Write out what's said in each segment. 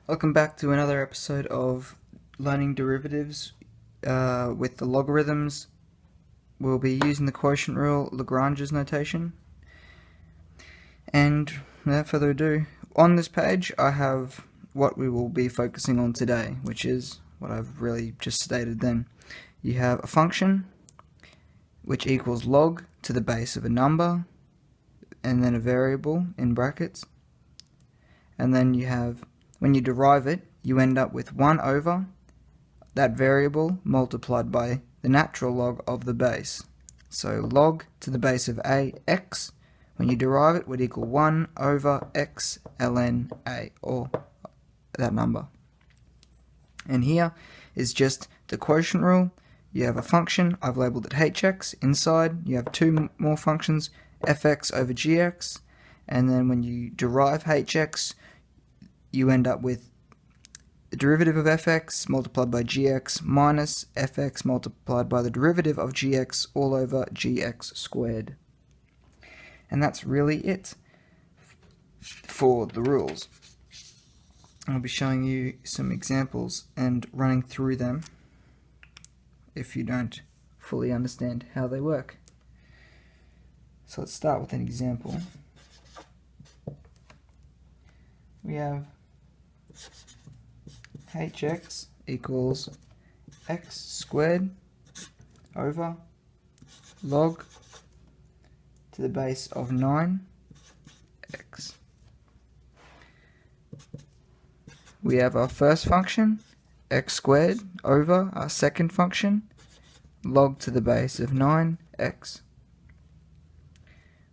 Welcome back to another episode of Learning Derivatives with the logarithms. We'll be using the quotient rule, Lagrange's notation. And without further ado, on this page I have what we will be focusing on today, which is what I've really just stated then. You have a function which equals log to the base of a number and then a variable in brackets. And then you have, when you derive it, you end up with 1 over that variable multiplied by the natural log of the base. So log to the base of a, x, when you derive it, would equal 1 over x ln a, or that number. And here is just the quotient rule. You have a function, I've labelled it hx. Inside you have two more functions, fx over gx, and then when you derive hx, you end up with the derivative of fx multiplied by gx minus fx multiplied by the derivative of gx all over gx squared. And that's really it for the rules. I'll be showing you some examples and running through them if you don't fully understand how they work. So let's start with an example. We have hx equals x squared over log to the base of 9x. We have our first function, x squared, over our second function, log to the base of 9x.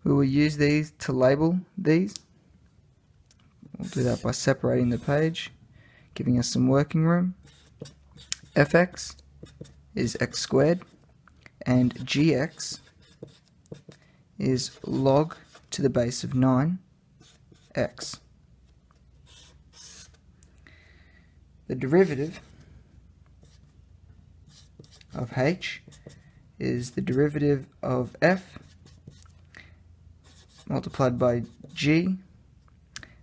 We will use these to label these. We'll do that by separating the page, giving us some working room. Fx is x squared, and gx is log to the base of 9x. The derivative of h is the derivative of f multiplied by g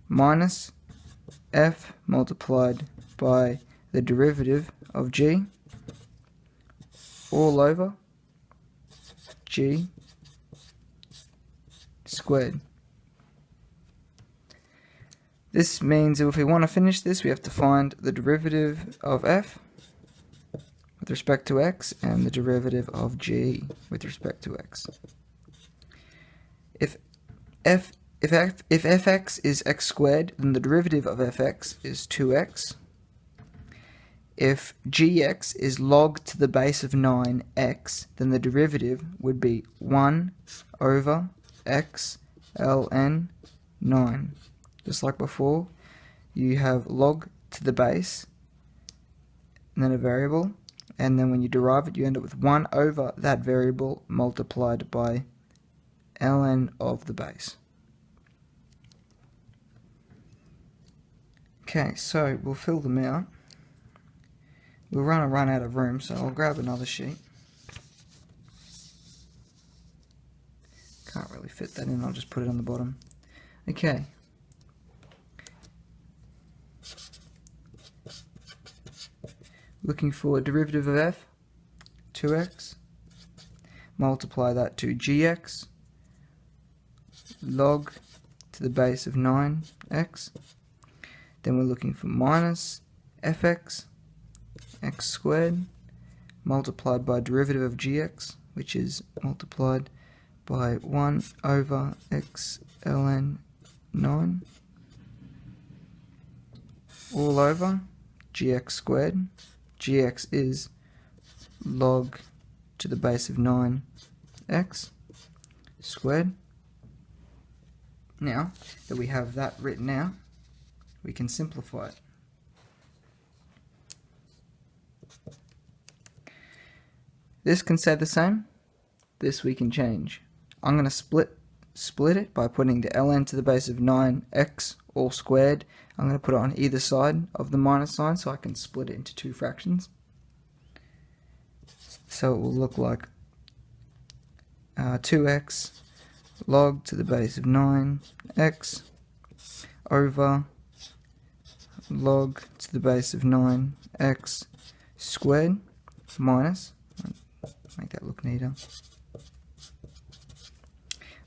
minus f multiplied by the derivative of g all over g squared. This means that if we want to finish this, we have to find the derivative of f with respect to x and the derivative of g with respect to x. If fx is x squared, then the derivative of fx is 2x. If gx is log to the base of 9x, then the derivative would be 1 over x ln 9. Just like before, you have log to the base and then a variable, and then when you derive it you end up with 1 over that variable multiplied by ln of the base. Okay, so we'll fill them out. We'll run out of room, so I'll grab another sheet. Can't really fit that in, I'll just put it on the bottom. Okay. Looking for a derivative of f, 2x. Multiply that to gx, log to the base of 9x. Then we're looking for minus fx, x squared, multiplied by derivative of gx, which is multiplied by 1 over x ln 9, all over gx squared. Gx is log to the base of 9x squared. Now that we have that written out, we can simplify it. This can stay the same, this we can change. I'm going to split it by putting the ln to the base of 9x all squared. I'm going to put it on either side of the minus sign so I can split it into two fractions. So it will look like 2x log to the base of 9x over log to the base of 9x squared minus, make that look neater,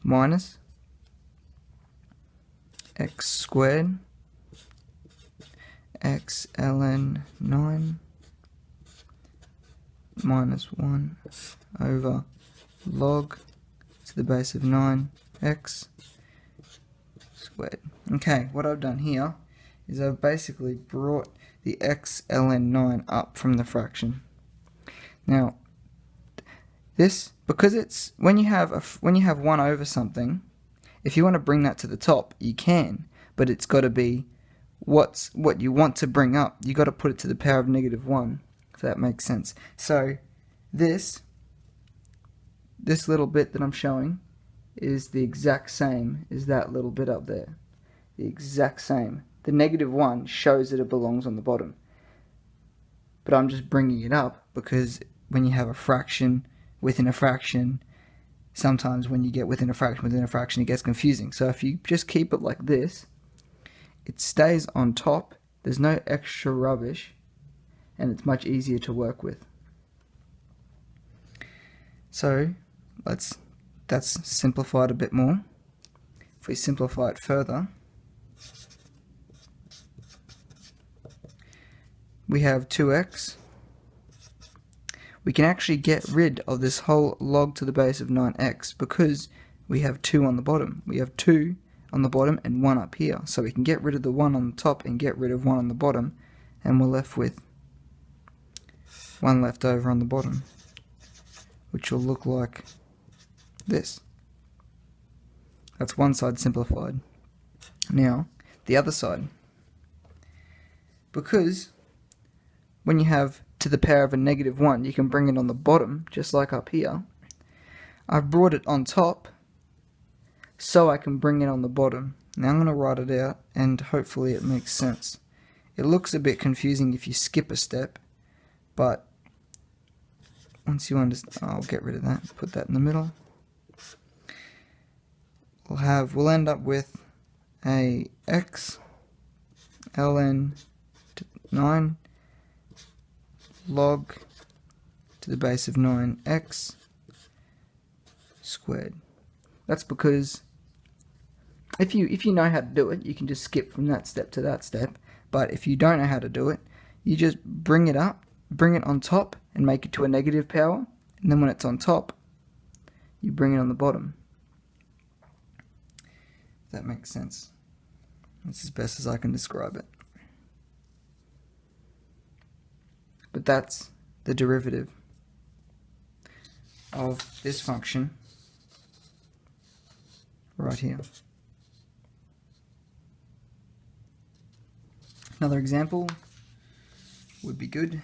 minus x squared x ln 9 minus 1 over log to the base of 9x squared. Okay, what I've done here is I've basically brought the x ln 9 up from the fraction. Now, this, because it's when you have 1 over something, if you want to bring that to the top, you can, but it's got to be what you want to bring up. You got to put it to the power of -1, if that makes sense. So this little bit that I'm showing is the exact same as that little bit up there. The exact same. The -1 shows that it belongs on the bottom. But I'm just bringing it up because when you have a fraction within a fraction, sometimes when you get within a fraction, it gets confusing. So if you just keep it like this, it stays on top, there's no extra rubbish, and it's much easier to work with. So that's simplified a bit more. If we simplify it further, we have 2x. We can actually get rid of this whole log to the base of 9x because we have 2 on the bottom. We have 2 on the bottom and 1 up here. So we can get rid of the 1 on the top and get rid of 1 on the bottom, and we're left with 1 left over on the bottom, which will look like this. That's one side simplified. Now, the other side. Because when you have to the power of a -1, you can bring it on the bottom, just like up here. I've brought it on top so I can bring it on the bottom. Now I'm going to write it out and hopefully it makes sense. It looks a bit confusing if you skip a step, but once you understand, I'll get rid of that, put that in the middle. We'll end up with a x ln 9 log to the base of 9x squared. That's because if you know how to do it, you can just skip from that step to that step. But if you don't know how to do it, you just bring it up, bring it on top, and make it to a negative power. And then when it's on top, you bring it on the bottom. If that makes sense. That's as best as I can describe it. But that's the derivative of this function right here. Another example would be good.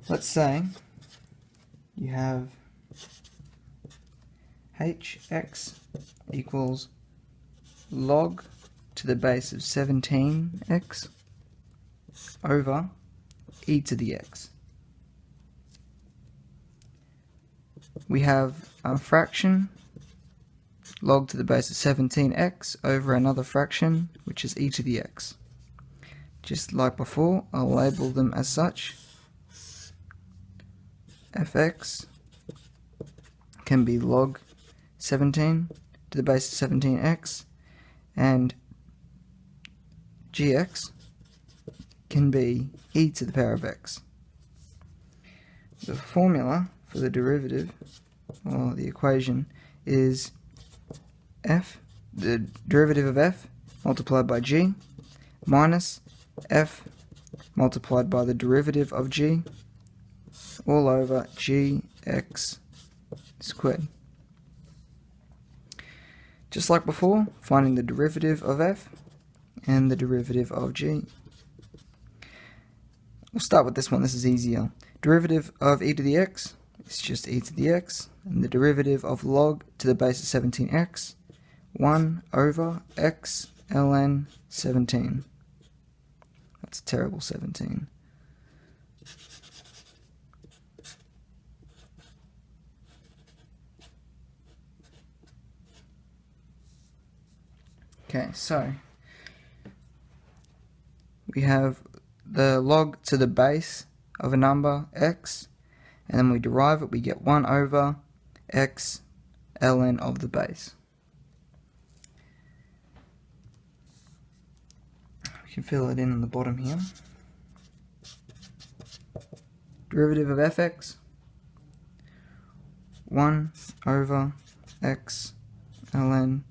Let's say you have hx equals log to the base of 17x over e to the x. We have a fraction log to the base of 17x over another fraction, which is e to the x. Just like before, I'll label them as such. fx can be log 17 to the base of 17x, and gx can be e to the power of x. The formula for the derivative, or the equation, is the derivative of f multiplied by g minus f multiplied by the derivative of g all over gx squared. Just like before, finding the derivative of f and the derivative of g. We'll start with this one, this is easier. Derivative of e to the x is just e to the x, and the derivative of log to the base of 17x, 1 over x ln 17. That's a terrible 17. Okay, so we have the log to the base of a number x, and then we derive it, we get 1 over x ln of the base. We can fill it in on the bottom here. Derivative of fx, 1 over x ln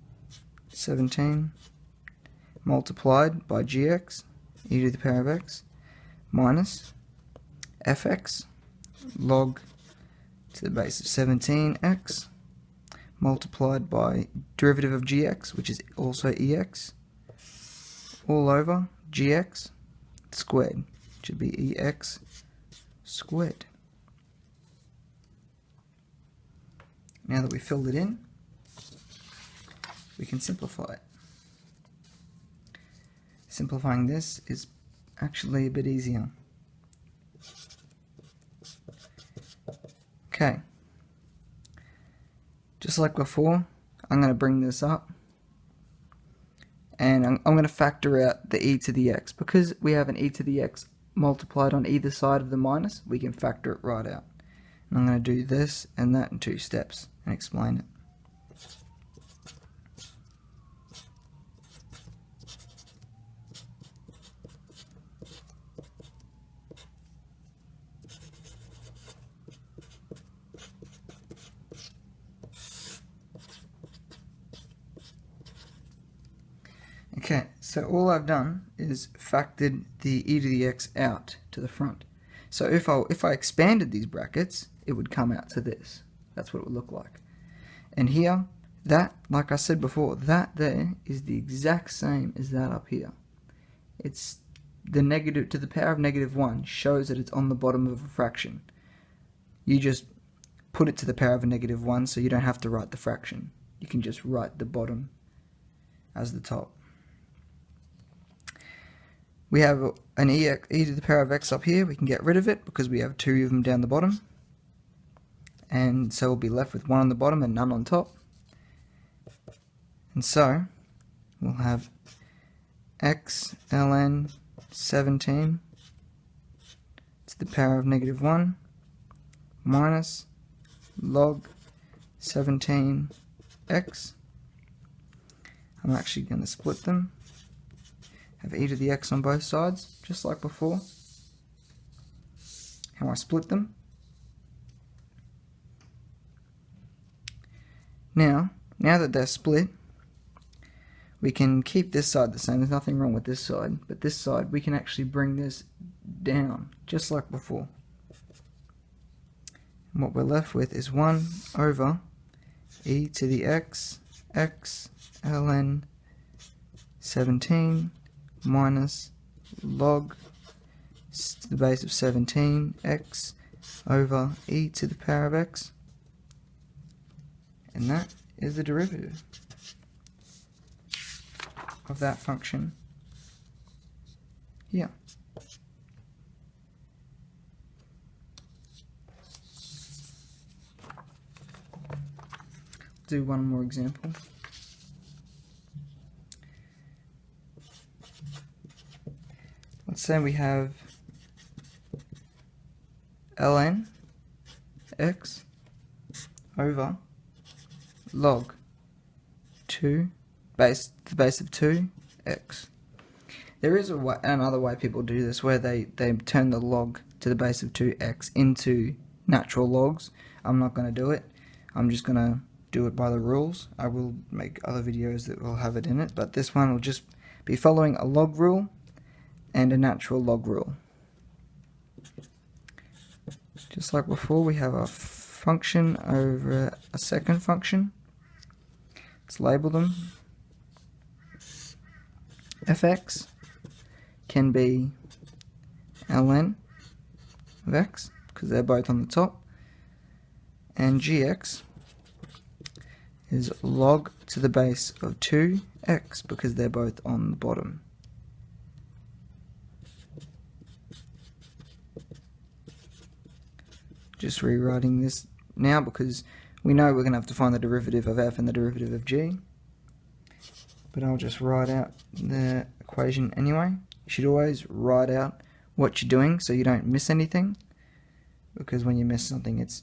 17 multiplied by gx e to the power of x minus fx log to the base of 17x multiplied by derivative of gx, which is also ex, all over gx squared, which should be ex squared. Now that we've filled it in, we can simplify it. Simplifying this is actually a bit easier. Okay, just like before, I'm going to bring this up and I'm going to factor out the e to the x. Because we have an e to the x multiplied on either side of the minus, we can factor it right out. And I'm going to do this and that in 2 steps and explain it. Okay, so all I've done is factored the e to the x out to the front. So if I expanded these brackets, it would come out to this. That's what it would look like. And here, that, like I said before, that there is the exact same as that up here. It's the negative to the power of -1 shows that it's on the bottom of a fraction. You just put it to the power of a -1 so you don't have to write the fraction. You can just write the bottom as the top. We have an e to the power of x up here. We can get rid of it because we have 2 of them down the bottom. And so we'll be left with 1 on the bottom and none on top. And so we'll have x ln 17 to the power of -1 minus log 17x. I'm actually going to split them. Have e to the x on both sides, just like before. How I split them. Now that they're split, we can keep this side the same. There's nothing wrong with this side, but this side we can actually bring this down, just like before. And what we're left with is 1 over e to the x ln 17 minus log to the base of 17x over e to the power of x, and that is the derivative of that function here. Do one more example. Let's say we have ln x over log 2 to the base of 2x. There is another way people do this where they turn the log to the base of 2x into natural logs. I'm not going to do it. I'm just going to do it by the rules. I will make other videos that will have it in it, but this one will just be following a log rule and a natural log rule. Just like before, we have a function over a second function. Let's label them. fx can be ln of x, because they're both on the top, and gx is log to the base of 2x, because they're both on the bottom. Just rewriting this now because we know we're going to have to find the derivative of f and the derivative of g. but I'll just write out the equation anyway. You should always write out what you're doing so you don't miss anything, because when you miss something, it's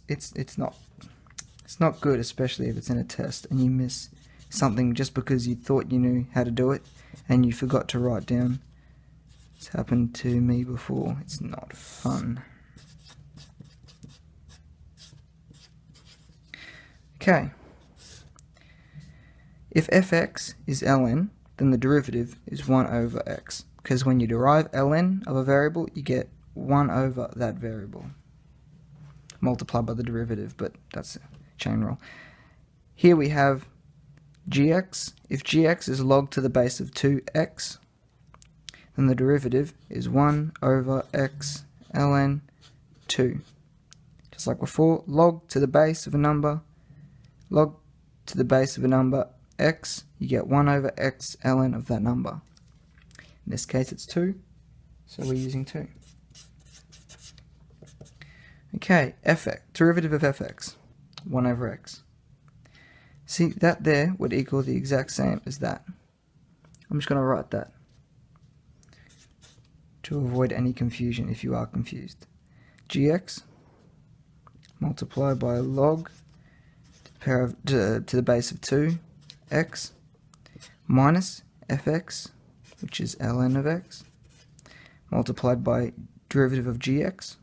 not good, especially if it's in a test and you miss something just because you thought you knew how to do it and you forgot to write down. It's happened to me before. It's not fun. Okay. If fx is ln, then the derivative is 1 over x, because when you derive ln of a variable, you get 1 over that variable multiplied by the derivative, but that's a chain rule. Here we have gx. If gx is log to the base of 2x, then the derivative is 1 over x ln 2. Just like before, log to the base of a number, log to the base of a number x, you get 1 over x ln of that number. In this case it's 2, so we're using 2. Okay, fx, derivative of fx, 1 over x. See, that there would equal the exact same as that. I'm just going to write that to avoid any confusion if you are confused. Gx multiplied by log to the base of 2x minus fx, which is ln of x, multiplied by derivative of gx.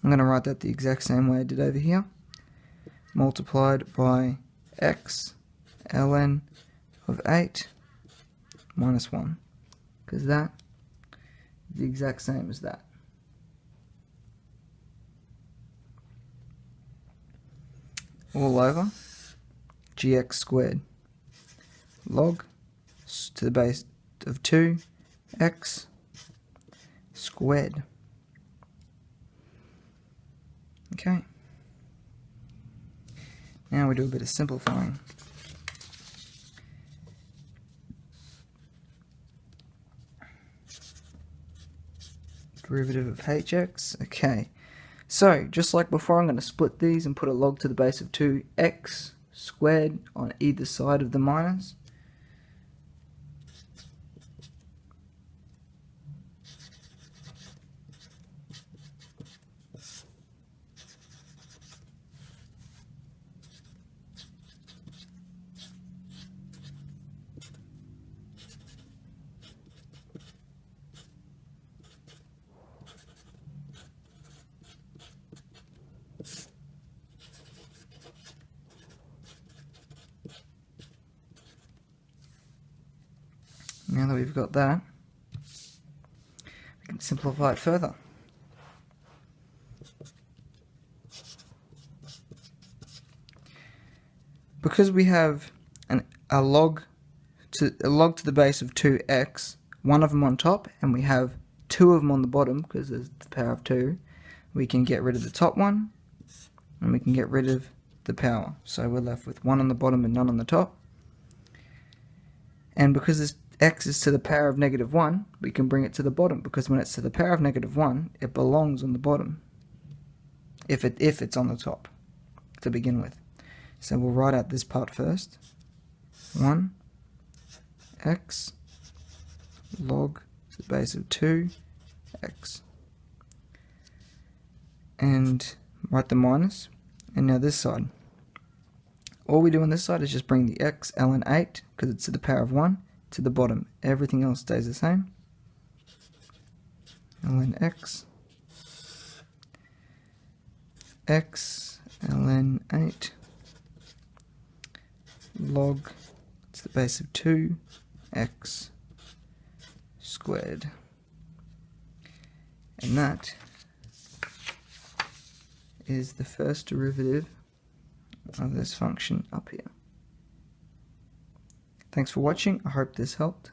I'm going to write that the exact same way I did over here, multiplied by x ln of 8 minus 1, because that is the exact same as that. All over gx squared log to the base of 2x squared. Okay. Now we do a bit of simplifying. Derivative of hx. Okay. So, just like before, I'm going to split these and put a log to the base of 2x squared on either side of the minus. Now that we've got that, we can simplify it further. Because we have a log to the base of 2x, one of them on top, and we have two of them on the bottom because there's the power of 2, we can get rid of the top one and we can get rid of the power. So we're left with one on the bottom and none on the top. And because this x is to the power of -1, we can bring it to the bottom, because when it's to the power of -1, it belongs on the bottom if it's on the top to begin with. So we'll write out this part first. 1x log to the base of 2x, and write the minus. And now this side, all we do on this side is just bring the x ln 8, because it's to the power of 1, to the bottom. Everything else stays the same. ln x ln 8 log to the base of 2x squared. And that is the first derivative of this function up here. Thanks for watching. I hope this helped.